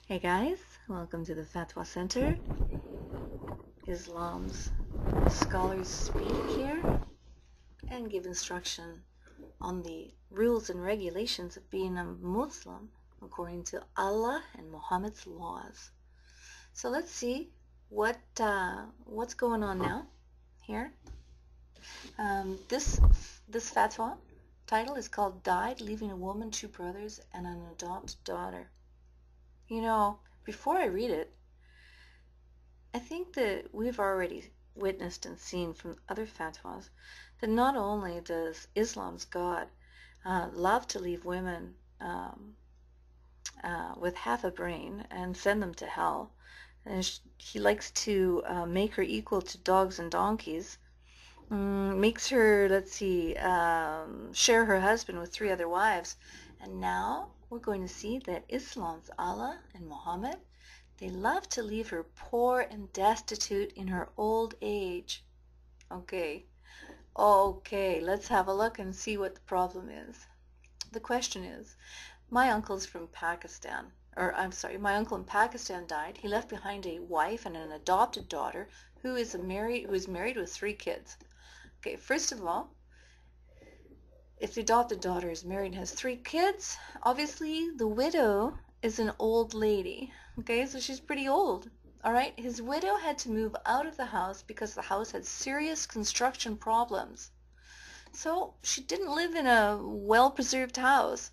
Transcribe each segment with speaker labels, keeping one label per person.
Speaker 1: Hey guys, welcome to the FAtwA Center. Islam's scholars speak here and give instruction on the rules and regulations of being a Muslim according to Allah and Muhammad's laws. So let's see what's going on now here. This fatwa title is called "Died Leaving a Woman, Two Brothers, and an Adopted Daughter." You know, before I read it, I think that we've already witnessed and seen from other fatwas that not only does Islam's God love to leave women with half a brain and send them to hell, and he likes to make her equal to dogs and donkeys, makes her, let's see, share her husband with three other wives, and now we're going to see that Islam's Allah and Muhammad, they love to leave her poor and destitute in her old age. Okay, let's have a look and see what the problem is. The question is, my uncle's from Pakistan, or I'm sorry, my uncle in Pakistan died. He left behind a wife and an adopted daughter who is married with three kids. Okay, first of all, if the adopted daughter is married and has three kids, obviously the widow is an old lady. Okay, so she's pretty old. All right, his widow had to move out of the house because the house had serious construction problems. So she didn't live in a well-preserved house.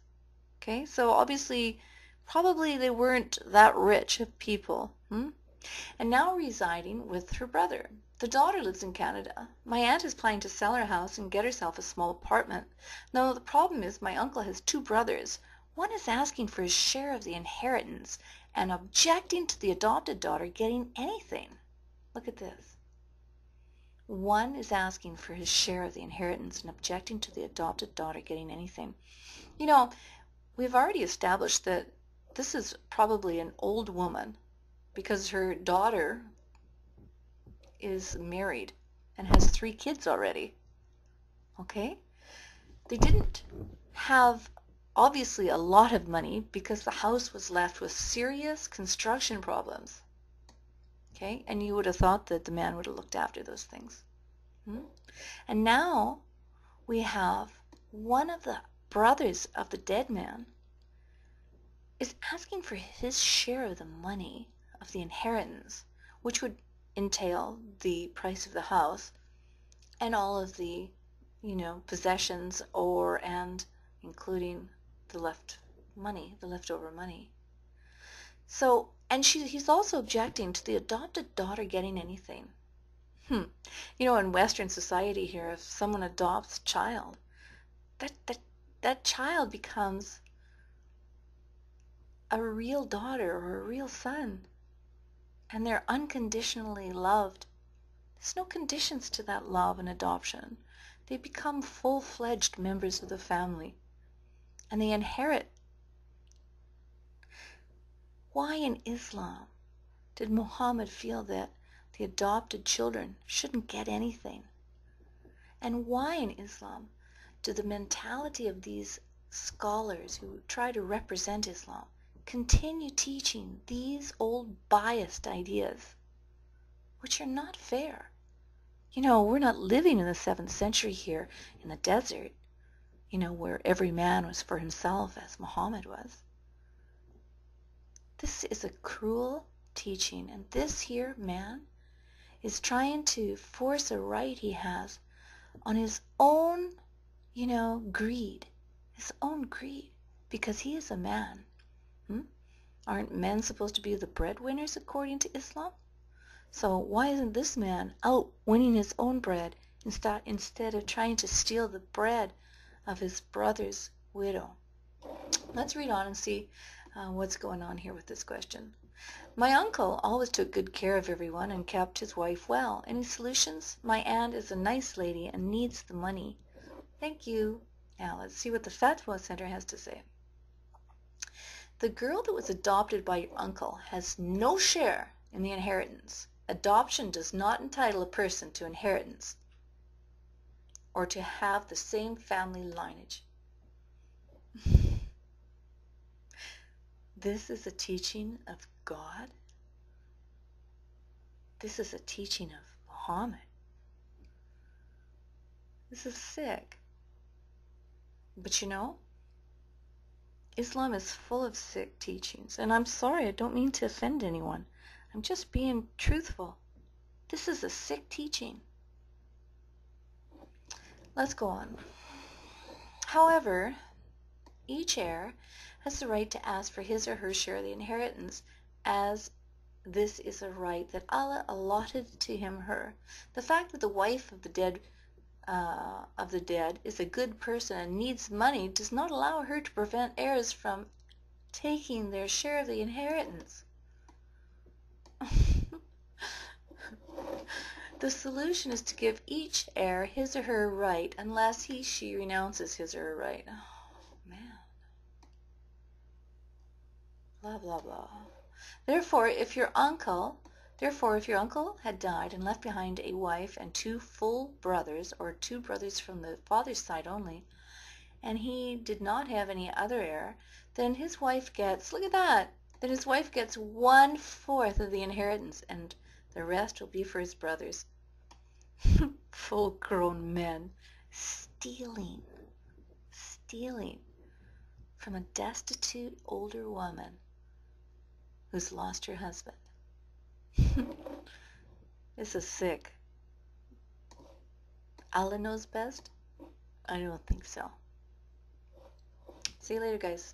Speaker 1: Okay, so obviously, probably they weren't that rich of people. And now residing with her brother. The daughter lives in Canada. My aunt is planning to sell her house and get herself a small apartment. Now, the problem is my uncle has two brothers. One is asking for his share of the inheritance and objecting to the adopted daughter getting anything. Look at this. One is asking for his share of the inheritance and objecting to the adopted daughter getting anything. You know, we've already established that this is probably an old woman because her daughter is married and has three kids already. Okay? They didn't have obviously a lot of money because the house was left with serious construction problems. Okay? And you would have thought that the man would have looked after those things. And now we have one of the brothers of the dead man is asking for his share of the money of the inheritance, which would entail the price of the house and all of the, possessions and including the leftover money. So, and he's also objecting to the adopted daughter getting anything. In Western society here, if someone adopts a child, that child becomes a real daughter or a real son, and they're unconditionally loved. There's no conditions to that love and adoption. They become full-fledged members of the family, and they inherit. Why in Islam did Muhammad feel that the adopted children shouldn't get anything? And why in Islam do the mentality of these scholars who try to represent Islam continue teaching these old biased ideas, which are not fair? We're not living in the 7th century here in the desert, where every man was for himself as Muhammad was. This is a cruel teaching, and this here man is trying to force a right he has on his own, greed, because he is a man. Aren't men supposed to be the breadwinners according to Islam? So why isn't this man out winning his own bread instead of trying to steal the bread of his brother's widow? Let's read on and see what's going on here with this question. My uncle always took good care of everyone and kept his wife well. Any solutions? My aunt is a nice lady and needs the money. Thank you. Now let's see what the FAtwA Center has to say. The girl that was adopted by your uncle has no share in the inheritance. Adoption does not entitle a person to inheritance or to have the same family lineage. This is a teaching of God. This is a teaching of Muhammad. This is sick. But you know, Islam is full of sick teachings. And I'm sorry, I don't mean to offend anyone. I'm just being truthful. This is a sick teaching. Let's go on. However, each heir has the right to ask for his or her share of the inheritance, as this is a right that Allah allotted to him or her. The fact that the wife of the dead is a good person and needs money does not allow her to prevent heirs from taking their share of the inheritance. The solution is to give each heir his or her right unless she renounces his or her right. Oh, man. Blah, blah, blah. Therefore, if your uncle had died and left behind a wife and two full brothers, or two brothers from the father's side only, and he did not have any other heir, then his wife gets, look at that, then his wife gets 1/4 of the inheritance, and the rest will be for his brothers. Full-grown men stealing from a destitute older woman who's lost her husband. This is sick. Allah knows best? I don't think so. See you later, guys.